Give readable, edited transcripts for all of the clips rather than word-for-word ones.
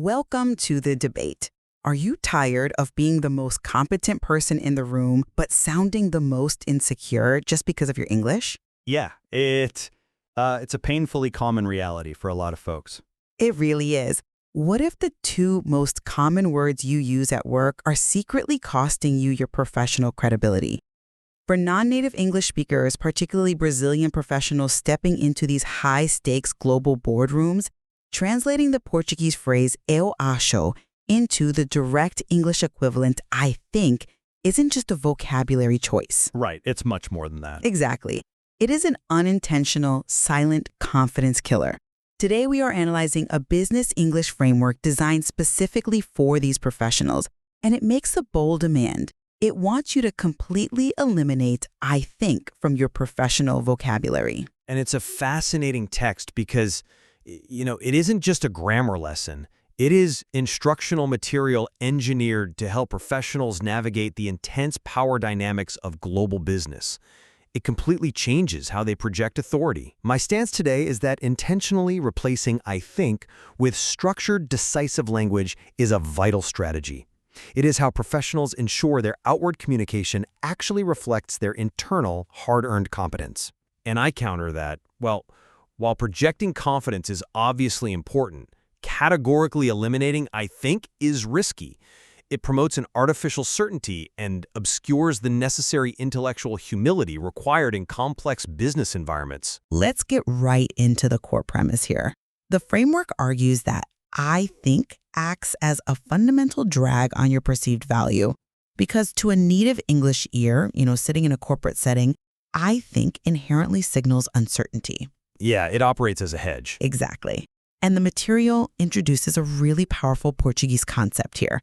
Welcome to the debate. Are you tired of being the most competent person in the room, but sounding the most insecure just because of your English? Yeah, it's a painfully common reality for a lot of folks. It really is. What if the two most common words you use at work are secretly costing you your professional credibility? For non-native English speakers, particularly Brazilian professionals stepping into these high-stakes global boardrooms, translating the Portuguese phrase eu acho into the direct English equivalent I think isn't just a vocabulary choice. Right, it's much more than that. Exactly. It is an unintentional, silent confidence killer. Today we are analyzing a business English framework designed specifically for these professionals, and it makes a bold demand. It wants you to completely eliminate I think from your professional vocabulary. And it's a fascinating text because, it isn't just a grammar lesson. It is instructional material engineered to help professionals navigate the intense power dynamics of global business. It completely changes how they project authority. My stance today is that intentionally replacing I think with structured, decisive language is a vital strategy. It is how professionals ensure their outward communication actually reflects their internal, hard-earned competence. And I counter that, while projecting confidence is obviously important, categorically eliminating I think is risky. It promotes an artificial certainty and obscures the necessary intellectual humility required in complex business environments. Let's get right into the core premise here. The framework argues that I think acts as a fundamental drag on your perceived value because to a native English ear, sitting in a corporate setting, I think inherently signals uncertainty. Yeah, it operates as a hedge. Exactly. And the material introduces a really powerful Portuguese concept here,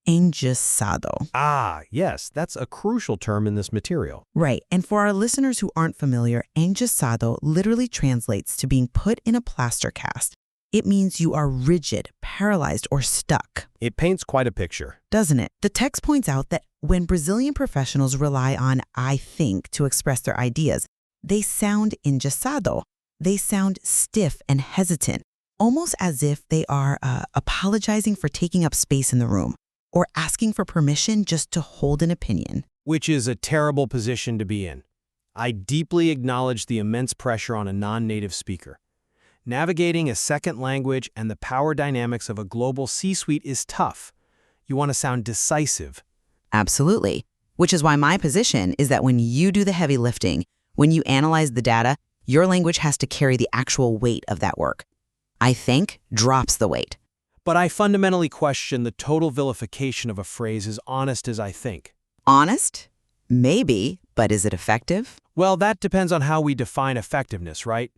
engessado. Ah, yes, that's a crucial term in this material. Right. And for our listeners who aren't familiar, engessado literally translates to being put in a plaster cast. It means you are rigid, paralyzed, or stuck. It paints quite a picture. Doesn't it? The text points out that when Brazilian professionals rely on I think to express their ideas, they sound engessado. They sound stiff and hesitant, almost as if they are apologizing for taking up space in the room or asking for permission just to hold an opinion. Which is a terrible position to be in. I deeply acknowledge the immense pressure on a non-native speaker. Navigating a second language and the power dynamics of a global C-suite is tough. You want to sound decisive. Absolutely. Which is why my position is that when you do the heavy lifting, when you analyze the data, your language has to carry the actual weight of that work. I think drops the weight. But I fundamentally question the total vilification of a phrase as honest as I think. Honest? Maybe, but is it effective? Well, that depends on how we define effectiveness, right?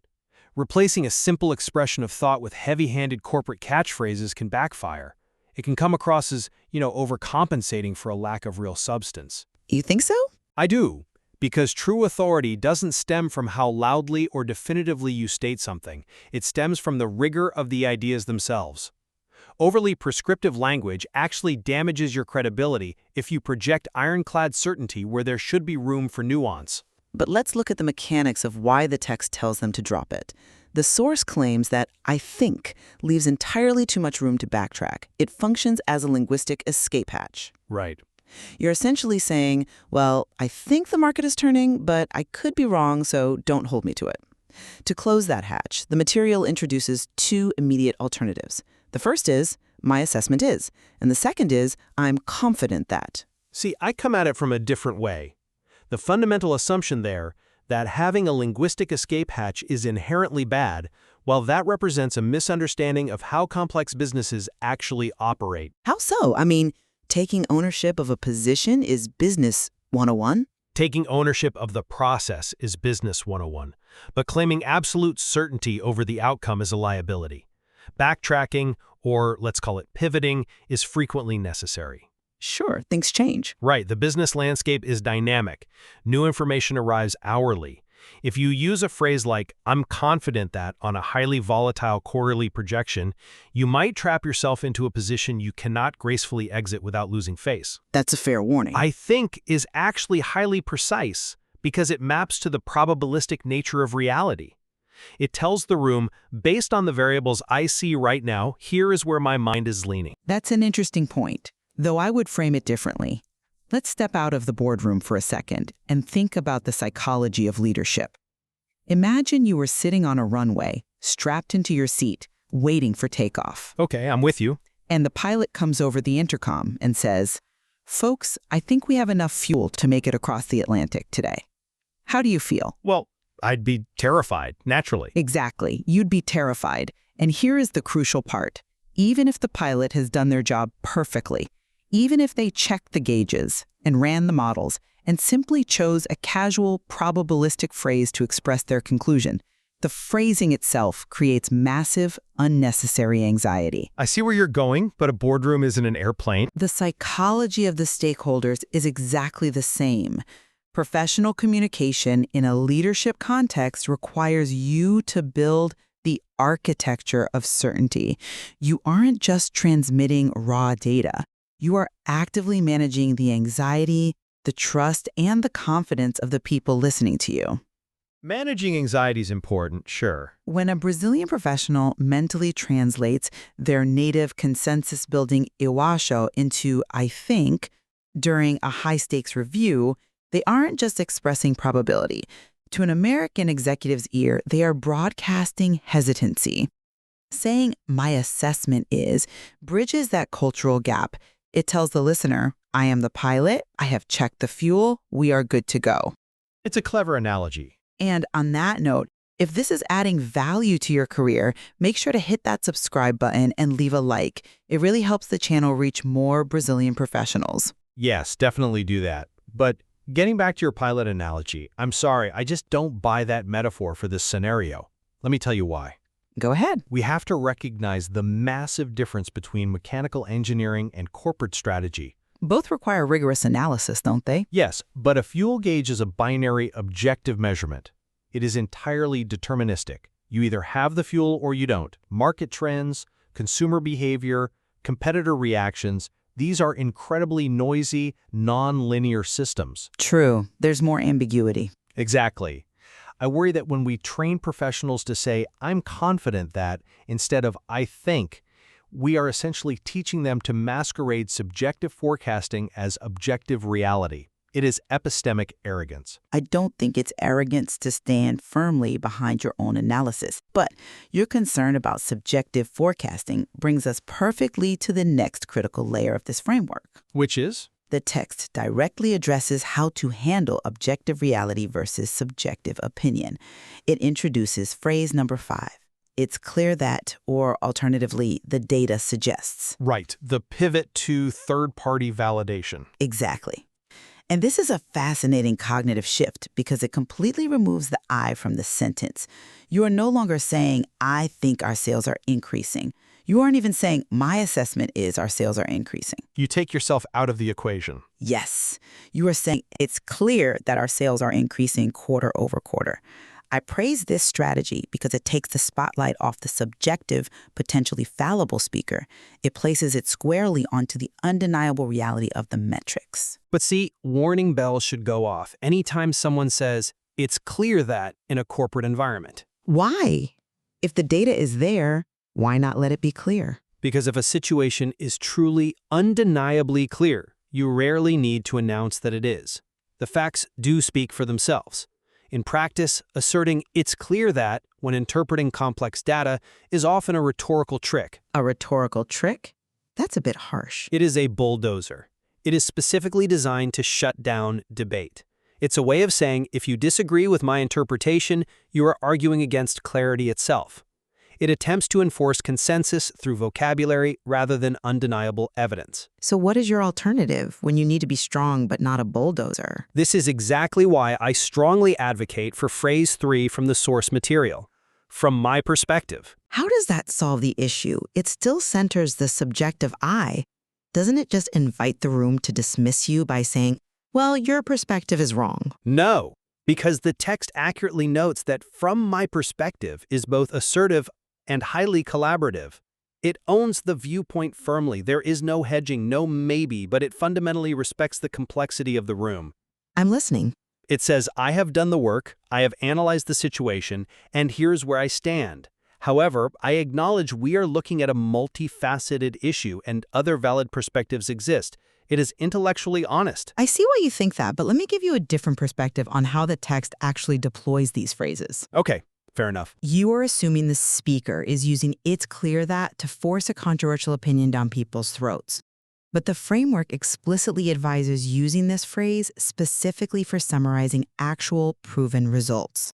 Replacing a simple expression of thought with heavy-handed corporate catchphrases can backfire. It can come across as, overcompensating for a lack of real substance. You think so? I do, because true authority doesn't stem from how loudly or definitively you state something. It stems from the rigor of the ideas themselves. Overly prescriptive language actually damages your credibility if you project ironclad certainty where there should be room for nuance. But let's look at the mechanics of why the text tells them to drop it. The source claims that I think leaves entirely too much room to backtrack. It functions as a linguistic escape hatch. Right. You're essentially saying, well, I think the market is turning, but I could be wrong, so don't hold me to it. To close that hatch, the material introduces two immediate alternatives. The first is, my assessment is, and the second is, I'm confident that. See, I come at it from a different way. The fundamental assumption there, that having a linguistic escape hatch is inherently bad, while that represents a misunderstanding of how complex businesses actually operate. How so? I mean, taking ownership of a position is business 101? Taking ownership of the process is business 101, but claiming absolute certainty over the outcome is a liability. Backtracking, or let's call it pivoting, is frequently necessary. Sure, things change. Right, the business landscape is dynamic. New information arrives hourly. If you use a phrase like, I'm confident that, on a highly volatile quarterly projection, you might trap yourself into a position you cannot gracefully exit without losing face. That's a fair warning. I think is actually highly precise because it maps to the probabilistic nature of reality. It tells the room, based on the variables I see right now, here is where my mind is leaning. That's an interesting point, though I would frame it differently. Let's step out of the boardroom for a second and think about the psychology of leadership. Imagine you were sitting on a runway, strapped into your seat, waiting for takeoff. Okay, I'm with you. And the pilot comes over the intercom and says, "Folks, I think we have enough fuel to make it across the Atlantic today." How do you feel? Well, I'd be terrified, naturally. Exactly. You'd be terrified. And here is the crucial part. Even if the pilot has done their job perfectly, even if they checked the gauges and ran the models and simply chose a casual, probabilistic phrase to express their conclusion, the phrasing itself creates massive, unnecessary anxiety. I see where you're going, but a boardroom isn't an airplane. The psychology of the stakeholders is exactly the same. Professional communication in a leadership context requires you to build the architecture of certainty. You aren't just transmitting raw data. You are actively managing the anxiety, the trust, and the confidence of the people listening to you. Managing anxiety is important, sure. When a Brazilian professional mentally translates their native consensus-building iwasho into "I think" during a high-stakes review, they aren't just expressing probability. To an American executive's ear, they are broadcasting hesitancy. Saying "my assessment is" bridges that cultural gap. It tells the listener, "I am the pilot, I have checked the fuel, we are good to go." It's a clever analogy. And on that note, if this is adding value to your career, make sure to hit that subscribe button and leave a like. It really helps the channel reach more Brazilian professionals. Yes, definitely do that. But getting back to your pilot analogy, I'm sorry, I just don't buy that metaphor for this scenario. Let me tell you why. Go ahead. We have to recognize the massive difference between mechanical engineering and corporate strategy. Both require rigorous analysis, don't they? Yes, but a fuel gauge is a binary, objective measurement. It is entirely deterministic. You either have the fuel or you don't. Market trends, consumer behavior, competitor reactions, these are incredibly noisy, non-linear systems. True. There's more ambiguity. Exactly. I worry that when we train professionals to say, "I'm confident that," instead of "I think," we are essentially teaching them to masquerade subjective forecasting as objective reality. It is epistemic arrogance. I don't think it's arrogance to stand firmly behind your own analysis, but your concern about subjective forecasting brings us perfectly to the next critical layer of this framework. Which is? The text directly addresses how to handle objective reality versus subjective opinion. It introduces phrase number 5. It's clear that, or alternatively, the data suggests. Right, the pivot to third-party validation. Exactly. And this is a fascinating cognitive shift because it completely removes the I from the sentence. You are no longer saying, "I think our sales are increasing." You aren't even saying, "My assessment is our sales are increasing." You take yourself out of the equation. Yes, you are saying it's clear that our sales are increasing quarter over quarter. I praise this strategy because it takes the spotlight off the subjective, potentially fallible speaker. It places it squarely onto the undeniable reality of the metrics. But see, warning bells should go off anytime someone says, "It's clear that," in a corporate environment. Why? If the data is there, why not let it be clear? Because if a situation is truly, undeniably clear, you rarely need to announce that it is. The facts do speak for themselves. In practice, asserting "it's clear that" when interpreting complex data is often a rhetorical trick. A rhetorical trick? That's a bit harsh. It is a bulldozer. It is specifically designed to shut down debate. It's a way of saying, if you disagree with my interpretation, you are arguing against clarity itself. It attempts to enforce consensus through vocabulary rather than undeniable evidence. So what is your alternative when you need to be strong but not a bulldozer? This is exactly why I strongly advocate for phrase 3 from the source material. From my perspective. How does that solve the issue? It still centers the subjective I. Doesn't it just invite the room to dismiss you by saying, "Well, your perspective is wrong"? No, because the text accurately notes that "from my perspective" is both assertive and highly collaborative. It owns the viewpoint firmly. There is no hedging, no maybe, but it fundamentally respects the complexity of the room. I'm listening. It says, I have done the work, I have analyzed the situation, and here's where I stand. However, I acknowledge we are looking at a multifaceted issue and other valid perspectives exist. It is intellectually honest. I see why you think that, but let me give you a different perspective on how the text actually deploys these phrases. Okay, fair enough. You are assuming the speaker is using "it's clear that" to force a controversial opinion down people's throats. But the framework explicitly advises using this phrase specifically for summarizing actual proven results.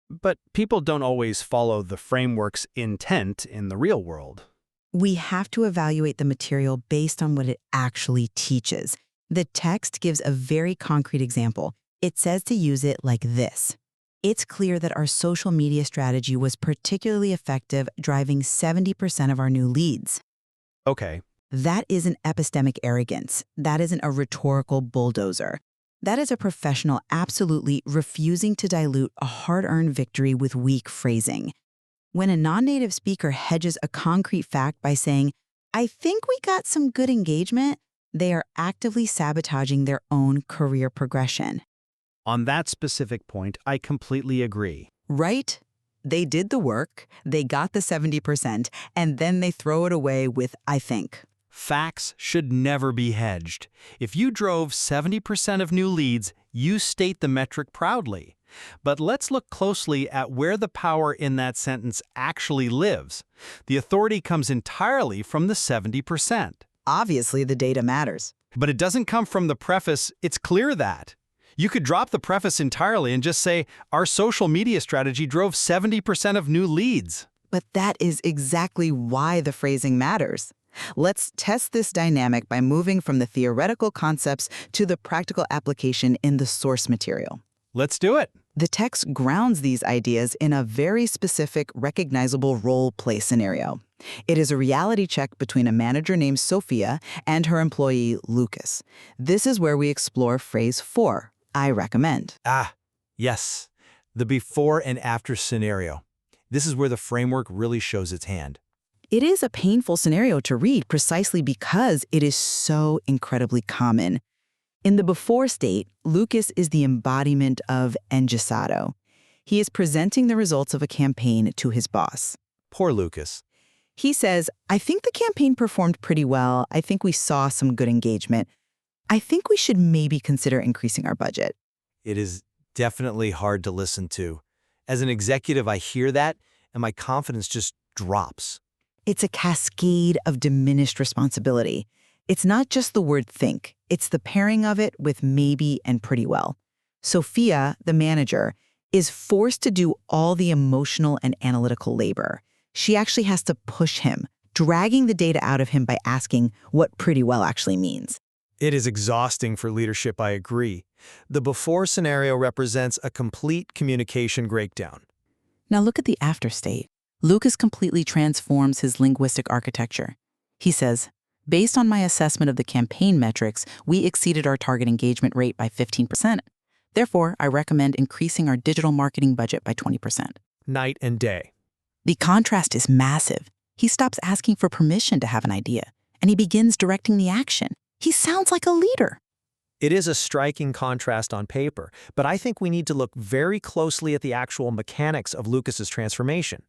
But people don't always follow the framework's intent in the real world. We have to evaluate the material based on what it actually teaches. The text gives a very concrete example. It says to use it like this. It's clear that our social media strategy was particularly effective, driving 70% of our new leads. Okay. That isn't epistemic arrogance. That isn't a rhetorical bulldozer. That is a professional absolutely refusing to dilute a hard-earned victory with weak phrasing. When a non-native speaker hedges a concrete fact by saying, I think we got some good engagement, they are actively sabotaging their own career progression. On that specific point, I completely agree. Right? They did the work, they got the 70%, and then they throw it away with, I think. Facts should never be hedged. If you drove 70% of new leads, you state the metric proudly. But let's look closely at where the power in that sentence actually lives. The authority comes entirely from the 70%. Obviously, the data matters. But it doesn't come from the preface, it's clear that. You could drop the preface entirely and just say, our social media strategy drove 70% of new leads. But that is exactly why the phrasing matters. Let's test this dynamic by moving from the theoretical concepts to the practical application in the source material. Let's do it. The text grounds these ideas in a very specific, recognizable role-play scenario. It is a reality check between a manager named Sophia and her employee, Lucas. This is where we explore phrase 4, I recommend. Yes. The before and after scenario. This is where the framework really shows its hand. It is a painful scenario to read precisely because it is so incredibly common. In the before state, Lucas is the embodiment of engessado. He is presenting the results of a campaign to his boss. Poor Lucas. He says, I think the campaign performed pretty well. I think we saw some good engagement. I think we should maybe consider increasing our budget. It is definitely hard to listen to. As an executive, I hear that, and my confidence just drops. It's a cascade of diminished responsibility. It's not just the word think, it's the pairing of it with maybe and pretty well. Sophia, the manager, is forced to do all the emotional and analytical labor. She actually has to push him, dragging the data out of him by asking what pretty well actually means. It is exhausting for leadership, I agree. The before scenario represents a complete communication breakdown. Now look at the after state. Lucas completely transforms his linguistic architecture. He says, based on my assessment of the campaign metrics, we exceeded our target engagement rate by 15%. Therefore, I recommend increasing our digital marketing budget by 20%. Night and day. The contrast is massive. He stops asking for permission to have an idea, and he begins directing the action. He sounds like a leader. It is a striking contrast on paper, but I think we need to look very closely at the actual mechanics of Lucas's transformation.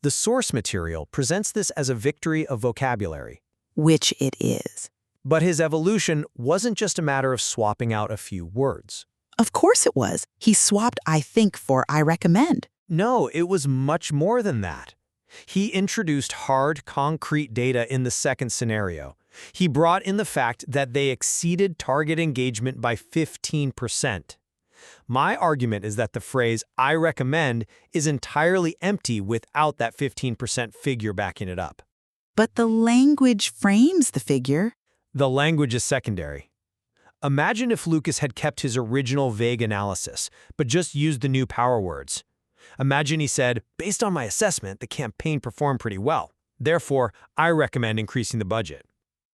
The source material presents this as a victory of vocabulary. Which it is. But his evolution wasn't just a matter of swapping out a few words. Of course it was. He swapped I think for I recommend. No, it was much more than that. He introduced hard, concrete data in the second scenario. He brought in the fact that they exceeded target engagement by 15%. My argument is that the phrase, I recommend, is entirely empty without that 15% figure backing it up. But the language frames the figure. The language is secondary. Imagine if Lucas had kept his original vague analysis, but just used the new power words. Imagine he said, based on my assessment, the campaign performed pretty well. Therefore, I recommend increasing the budget.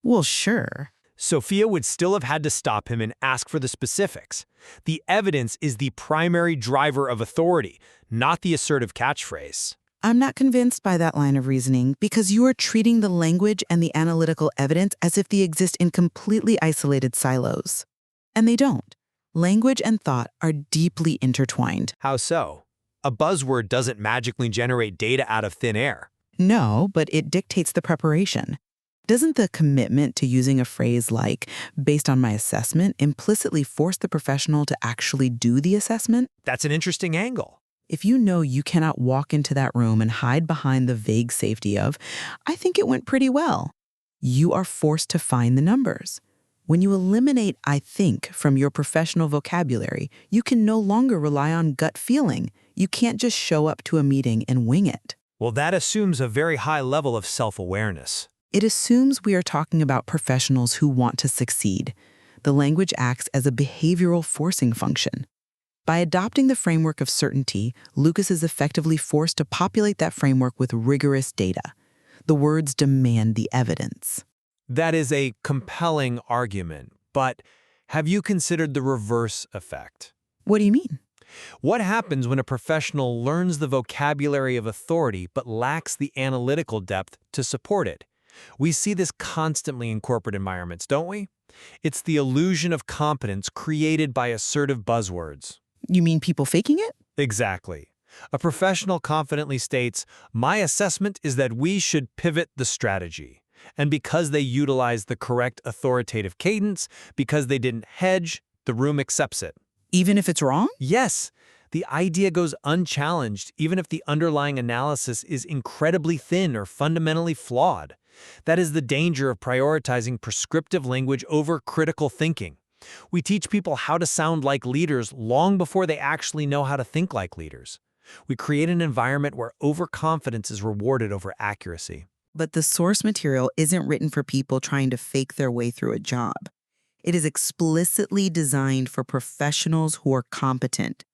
Well, sure. Sophia would still have had to stop him and ask for the specifics. The evidence is the primary driver of authority, not the assertive catchphrase. I'm not convinced by that line of reasoning because you are treating the language and the analytical evidence as if they exist in completely isolated silos. And they don't. Language and thought are deeply intertwined. How so? A buzzword doesn't magically generate data out of thin air. No, but it dictates the preparation. Doesn't the commitment to using a phrase like, based on my assessment, implicitly force the professional to actually do the assessment? That's an interesting angle. If you know you cannot walk into that room and hide behind the vague safety of, I think it went pretty well, you are forced to find the numbers. When you eliminate I think from your professional vocabulary, you can no longer rely on gut feeling. You can't just show up to a meeting and wing it. Well, that assumes a very high level of self-awareness. It assumes we are talking about professionals who want to succeed. The language acts as a behavioral forcing function. By adopting the framework of certainty, Lucas is effectively forced to populate that framework with rigorous data. The words demand the evidence. That is a compelling argument, but have you considered the reverse effect? What do you mean? What happens when a professional learns the vocabulary of authority but lacks the analytical depth to support it? We see this constantly in corporate environments, don't we? It's the illusion of competence created by assertive buzzwords. You mean people faking it? Exactly. A professional confidently states, "My assessment is that we should pivot the strategy." And because they utilize the correct authoritative cadence, because they didn't hedge, the room accepts it. Even if it's wrong? Yes, the idea goes unchallenged, even if the underlying analysis is incredibly thin or fundamentally flawed. That is the danger of prioritizing prescriptive language over critical thinking. We teach people how to sound like leaders long before they actually know how to think like leaders. We create an environment where overconfidence is rewarded over accuracy. But the source material isn't written for people trying to fake their way through a job. It is explicitly designed for professionals who are competent.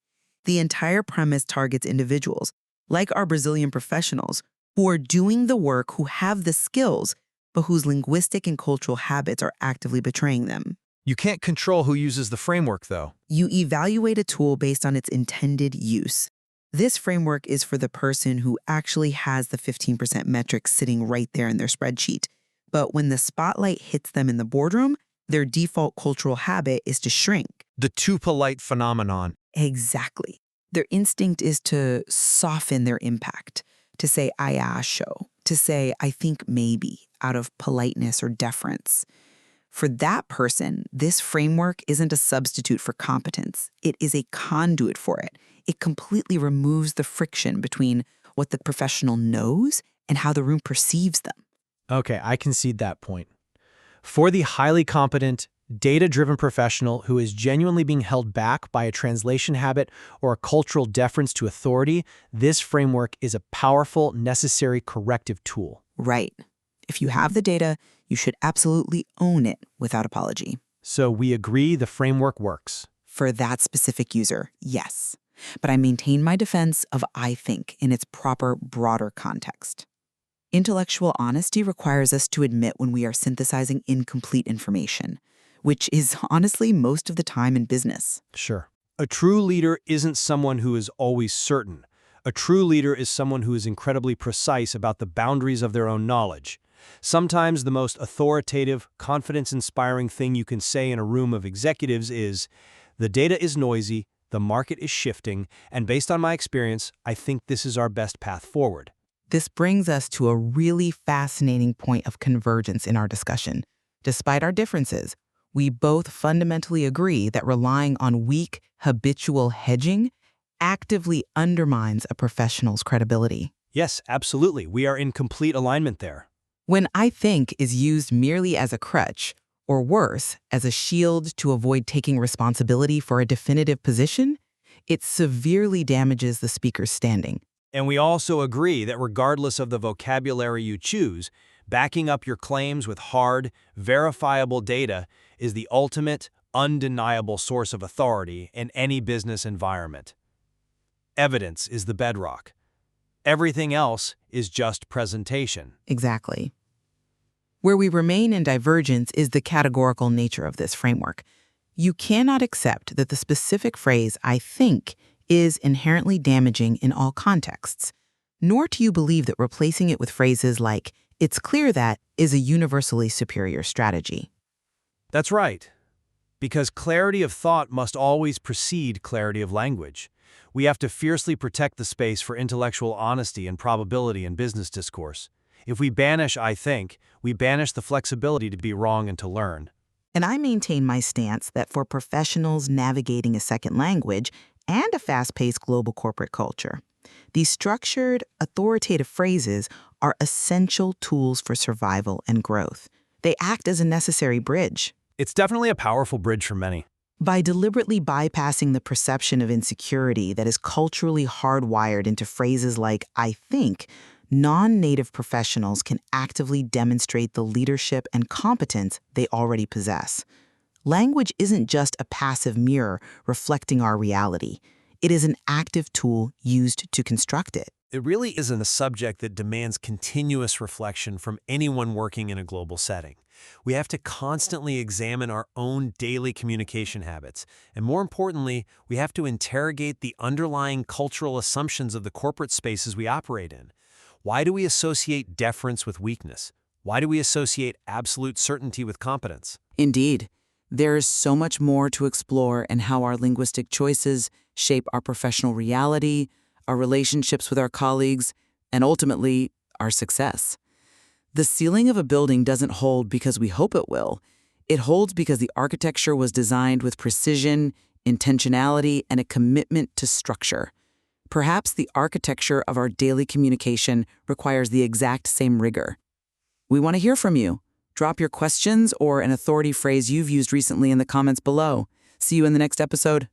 The entire premise targets individuals, like our Brazilian professionals, who are doing the work, who have the skills, but whose linguistic and cultural habits are actively betraying them. You can't control who uses the framework, though. You evaluate a tool based on its intended use. This framework is for the person who actually has the 15% metric sitting right there in their spreadsheet. But when the spotlight hits them in the boardroom, their default cultural habit is to shrink. The too polite phenomenon. Exactly. Their instinct is to soften their impact, to say I acho, to say I think maybe out of politeness or deference. For that person, this framework isn't a substitute for competence. It is a conduit for it. It completely removes the friction between what the professional knows and how the room perceives them. Okay, I concede that point. For the highly competent, data-driven professional who is genuinely being held back by a translation habit or a cultural deference to authority, this framework is a powerful, necessary corrective tool. Right. If you have the data, you should absolutely own it without apology. So we agree the framework works. For that specific user, yes. But I maintain my defense of I think in its proper, broader context. Intellectual honesty requires us to admit when we are synthesizing incomplete information, which is honestly most of the time in business. Sure. A true leader isn't someone who is always certain. A true leader is someone who is incredibly precise about the boundaries of their own knowledge. Sometimes the most authoritative, confidence-inspiring thing you can say in a room of executives is, "The data is noisy, the market is shifting, and based on my experience, I think this is our best path forward." This brings us to a really fascinating point of convergence in our discussion. Despite our differences, we both fundamentally agree that relying on weak, habitual hedging actively undermines a professional's credibility. Yes, absolutely. We are in complete alignment there. When I think is used merely as a crutch, or worse, as a shield to avoid taking responsibility for a definitive position, it severely damages the speaker's standing. And we also agree that regardless of the vocabulary you choose, backing up your claims with hard, verifiable data is the ultimate, undeniable source of authority in any business environment. Evidence is the bedrock. Everything else is just presentation. Exactly. Where we remain in divergence is the categorical nature of this framework. You cannot accept that the specific phrase, I think, is inherently damaging in all contexts, nor do you believe that replacing it with phrases like, it's clear that, is a universally superior strategy. That's right. Because clarity of thought must always precede clarity of language. We have to fiercely protect the space for intellectual honesty and probability in business discourse. If we banish "I think," we banish the flexibility to be wrong and to learn. And I maintain my stance that for professionals navigating a second language and a fast-paced global corporate culture, these structured, authoritative phrases are essential tools for survival and growth. They act as a necessary bridge. It's definitely a powerful bridge for many. By deliberately bypassing the perception of insecurity that is culturally hardwired into phrases like "I think," non-native professionals can actively demonstrate the leadership and competence they already possess. Language isn't just a passive mirror reflecting our reality. It is an active tool used to construct it. It really isn't a subject that demands continuous reflection from anyone working in a global setting. We have to constantly examine our own daily communication habits, and more importantly, we have to interrogate the underlying cultural assumptions of the corporate spaces we operate in. Why do we associate deference with weakness? Why do we associate absolute certainty with competence? Indeed, there is so much more to explore in how our linguistic choices shape our professional reality, our relationships with our colleagues, and ultimately, our success. The ceiling of a building doesn't hold because we hope it will. It holds because the architecture was designed with precision, intentionality, and a commitment to structure. Perhaps the architecture of our daily communication requires the exact same rigor. We want to hear from you. Drop your questions or an authority phrase you've used recently in the comments below. See you in the next episode.